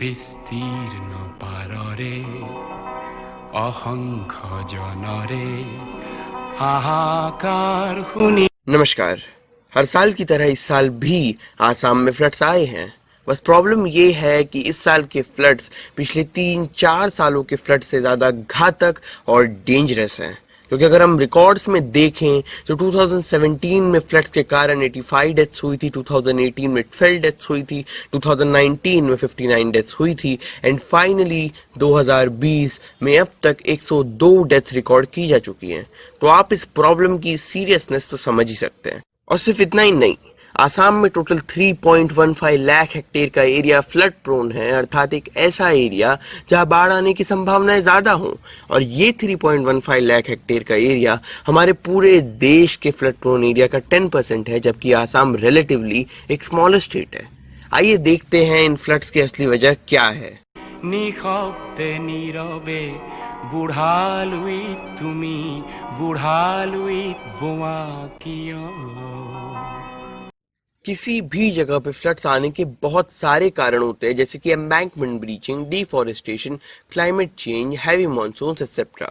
বিস্তীর্ণ পাররে অহংখ্য জনরে हाहाकार हुनी। नमस्कार। हर साल की तरह इस साल भी आसाम में फ्लड्स आए हैं। बस प्रॉब्लम ये है कि इस साल के फ्लड्स पिछले 3-4 सालों के फ्लड से ज़्यादा घातक और डेंजरस हैं, क्योंकि अगर हम रिकॉर्ड्स में देखें तो 2017 में फ्लड्स के कारण 85 डेथ्स हुई थी, 2018 में 12 डेथ्स हुई थी, 2019 में 59 डेथ्स हुई थी एंड फाइनली 2020 में अब तक 102 डेथ्स रिकॉर्ड की जा चुकी हैं। तो आप इस प्रॉब्लम की सीरियसनेस तो समझ ही सकते हैं। और सिर्फ इतना ही नहीं, आसाम में टोटल 3.15 लाख हेक्टेयर का एरिया फ्लड प्रोन है, अर्थात एक ऐसा एरिया जहां बाढ़ आने की संभावनाएं ज्यादा हों। और ये 3.15 लाख हेक्टेयर का एरिया हमारे पूरे देश के फ्लड प्रोन एरिया का 10% है, जबकि आसाम रिलेटिवली एक स्मॉलर स्टेट है। आइए देखते हैं इन फ्लड्स की असली वजह क्या है। নিঃশব্দে নীরবে বুড়ালুই তুমি বুড়ালুই বোমা কিয়। किसी भी जगह पे फ्लड्स आने के बहुत सारे कारण होते हैं, जैसे कि embankment breaching, deforestation, climate change, heavy monsoons etcetera.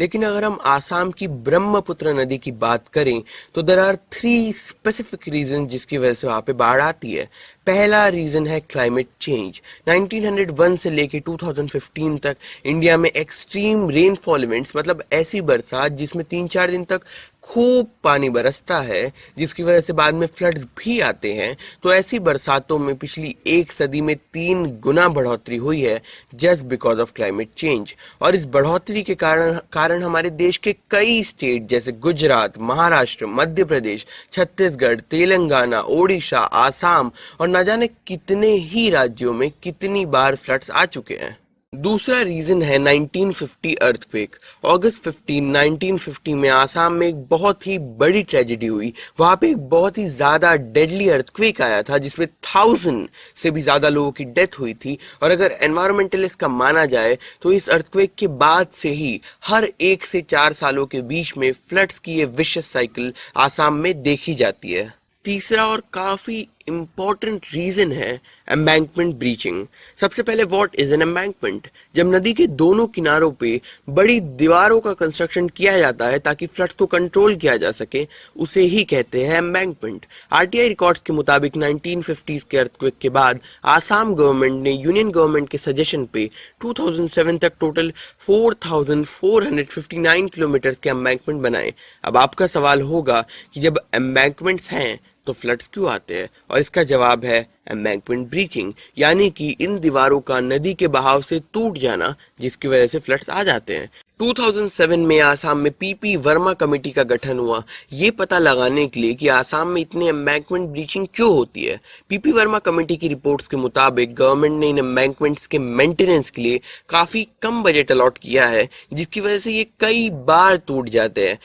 लेकिन अगर हम आसाम की ब्रह्मपुत्र नदी की बात करें तो देयर आर 3 स्पेसिफिक रीजन जिसकी वजह से वहां पे बाढ़ आती है। पहला रीजन है क्लाइमेट चेंज। 1901 से लेके 2015 तक इंडिया में एक्सट्रीम रेनफॉल इवेंट्स, मतलब ऐसी बरसात जिसमें 3-4 दिन तक खूब पानी बरसता है, जिसकी वजह से बाद में फ्लड्स भी आते हैं। तो ऐसी बरसातों में पिछली 1 सदी में 3 गुना बढ़ोतरी हुई है, just because of climate change. और इस बढ़ोतरी के कारण हमारे देश के कई स्टेट जैसे गुजरात, महाराष्ट्र, मध्य प्रदेश, छत्तीसगढ़, तेलंगाना, ओडिशा, आसाम और न जाने कितने ही राज्यों में कितनी बार फ्लड्स आ चुके हैं। दूसरा रीजन है 1950 अर्थक्वेक। अगस्त 15, 1950 में आसाम में एक बहुत ही बड़ी ट्रेजेडी हुई। वहां पे एक बहुत ही ज्यादा डेडली अर्थक्वेक आया था, जिसमें 1000 से भी ज्यादा लोगों की डेथ हुई थी। और अगर एनवायरमेंटलिस्ट का माना जाए तो इस अर्थक्वेक के बाद से ही हर 1 से 4 सालों के बीच में फ्लड्स की ये विशियस साइकिल आसाम में देखी जाती है। तीसरा और काफी इंपॉर्टेंट रीजन है एम्बैंकमेंट ब्रीचिंग। सबसे पहले व्हाट इज एन एम्बैंकमेंट? जब नदी के दोनों किनारों पे बड़ी दीवारों का कंस्ट्रक्शन किया जाता है ताकि फ्लड्स को कंट्रोल किया जा सके, उसे ही कहते हैं एम्बैंकमेंट। आरटीआई रिकॉर्ड्स के मुताबिक 1950s के अर्थक्वेक के बाद आसाम गवर्नमेंट ने यूनियन गवर्नमेंट के सजेशन पे 2007 तक टोटल 4459 किलोमीटर के एम्बैंकमेंट बनाए। अब आपका सवाल होगा कि जब एम्बैंकमेंट्स हैं तो फ्लड्स क्यों आते हैं? और इसका जवाब है एम्बैंकमेंट ब्रीचिंग, यानी कि इन दीवारों का नदी के बहाव से टूट जाना, जिसकी वजह से फ्लड्स आ जाते हैं। 2007 में आसाम में पीपी वर्मा कमेटी का गठन हुआ, ये पता लगाने के लिए कि आसाम में इतने एम्बैंकमेंट ब्रीचिंग क्यों होती है। पीपी वर्मा कमेटी की रिपोर्ट्स के मुताबिक गवर्नमेंट ने इन एम्बैंकमेंट्स के मेंटेनेंस के लिए काफी कम बजट अलॉट किया है, जिसकी वजह से ये कई बार टूट जाते हैं।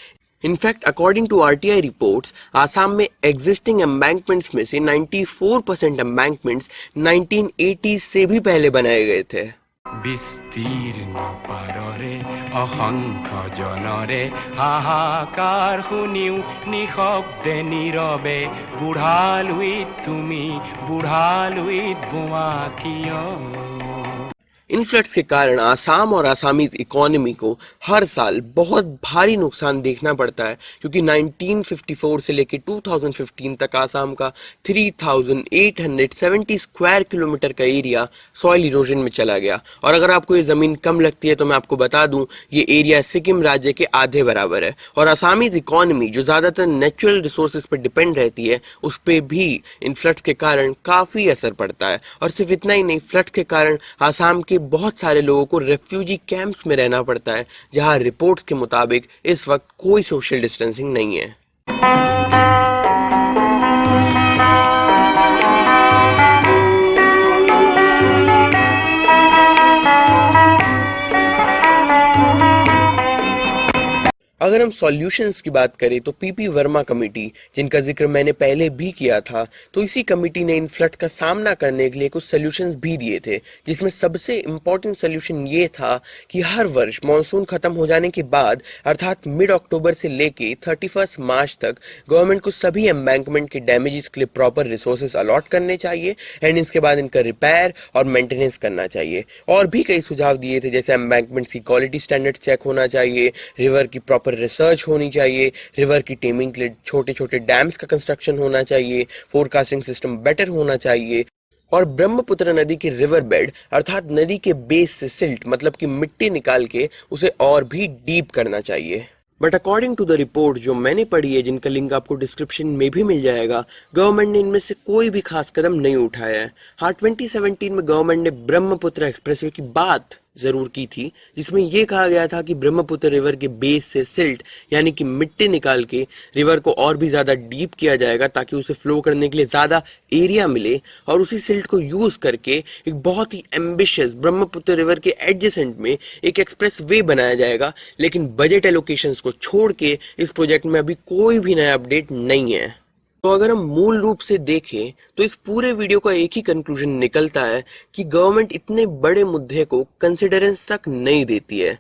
In fact according to RTI reports, Assam में एग्जिस्टिंग एम्बैंकमेंट्स में से 94% एम्बैंकमेंट्स 1980 से भी पहले बनाए गए थे। বিস্তীর্ণ পাররে অসংখ্য জনরে হাহাকাৰ শুনিও নিঃশব্দে নীৰৱে বুঢ়ালুই তুমি বুঢ়ালুই বোমা কিয়। इन फ्लड्स के कारण आसाम और आसामीज इकोनॉमी को हर साल बहुत भारी नुकसान देखना पड़ता है, क्योंकि 1954 से लेकर 2015 तक आसाम का 3870 स्क्वायर किलोमीटर का एरिया सॉइल इरोजन में चला गया। और अगर आपको ये जमीन कम लगती है तो मैं आपको बता दूं, ये एरिया सिक्किम राज्य के आधे बराबर है। और आसामीज इकोनॉमी जो ज्यादातर नेचुरल रिसोर्सेज पर डिपेंड रहती है, उस पर भी इन फ्लड्स के कारण काफी असर पड़ता है। और सिर्फ इतना ही नहीं, फ्लड्स के कारण आसाम के बहुत सारे लोगों को रेफ्यूजी कैंप्स में रहना पड़ता है, जहां रिपोर्ट्स के मुताबिक इस वक्त कोई सोशल डिस्टेंसिंग नहीं है। अगर हम सॉल्यूशंस की बात करें तो पीपी वर्मा कमेटी, जिनका जिक्र मैंने पहले भी किया था, तो इसी कमेटी ने इन फ्लड्स का सामना करने के लिए कुछ सॉल्यूशंस भी दिए थे, जिसमें सबसे इम्पोर्टेंट सॉल्यूशन ये था कि हर वर्ष मानसून खत्म हो जाने के बाद अर्थात मिड अक्टूबर से लेके 31 मार्च तक गवर्नमेंट को सभी एम्बैंकमेंट के डैमेजेस के लिए प्रॉपर रिसोर्सेज अलॉट करने चाहिए एंड इसके बाद इनका रिपेयर और मेंटेनेंस करना चाहिए। और भी कई सुझाव दिए थे, जैसे एम्बैंकमेंट की क्वालिटी स्टैंडर्ड चेक होना चाहिए, रिवर की प्रॉपर रिसर्च होनी चाहिए, रिवर की टेमिंग के लिए छोटे छोटे डैम्स का कंस्ट्रक्शन होना चाहिए, फोरकास्टिंग सिस्टम बेटर होना चाहिए और ब्रह्मपुत्र नदी के रिवर बेड अर्थात नदी के बेस से सिल्ट मतलब कि मिट्टी निकाल के उसे और भी डीप करना चाहिए। But according to the report जो मैंने पढ़ी है, जिनका लिंक आपको डिस्क्रिप्शन में भी मिल जाएगा, गवर्नमेंट ने इनमें से कोई भी खास कदम नहीं उठाया है। हाँ, 2017 में गवर्नमेंट ने ब्रह्मपुत्र एक्सप्रेसवे की बात जरूर की थी, जिसमें यह कहा गया था कि ब्रह्मपुत्र रिवर के बेस से सिल्ट यानी कि मिट्टी निकाल के रिवर को और भी ज्यादा डीप किया जाएगा ताकि उसे फ्लो करने के लिए ज्यादा एरिया मिले और उसी सिल्ट को यूज करके एक बहुत ही एम्बिशियस ब्रह्मपुत्र रिवर के एडजेसेंट में एक एक्सप्रेस वे बनाया जाएगा। लेकिन बजट एलोकेशंस को छोड़ के इस प्रोजेक्ट में अभी कोई भी नया अपडेट नहीं है। तो अगर हम मूल रूप से देखें तो इस पूरे वीडियो का एक ही कंक्लूजन निकलता है कि गवर्नमेंट इतने बड़े मुद्दे को कंसिडरेंस तक नहीं देती है।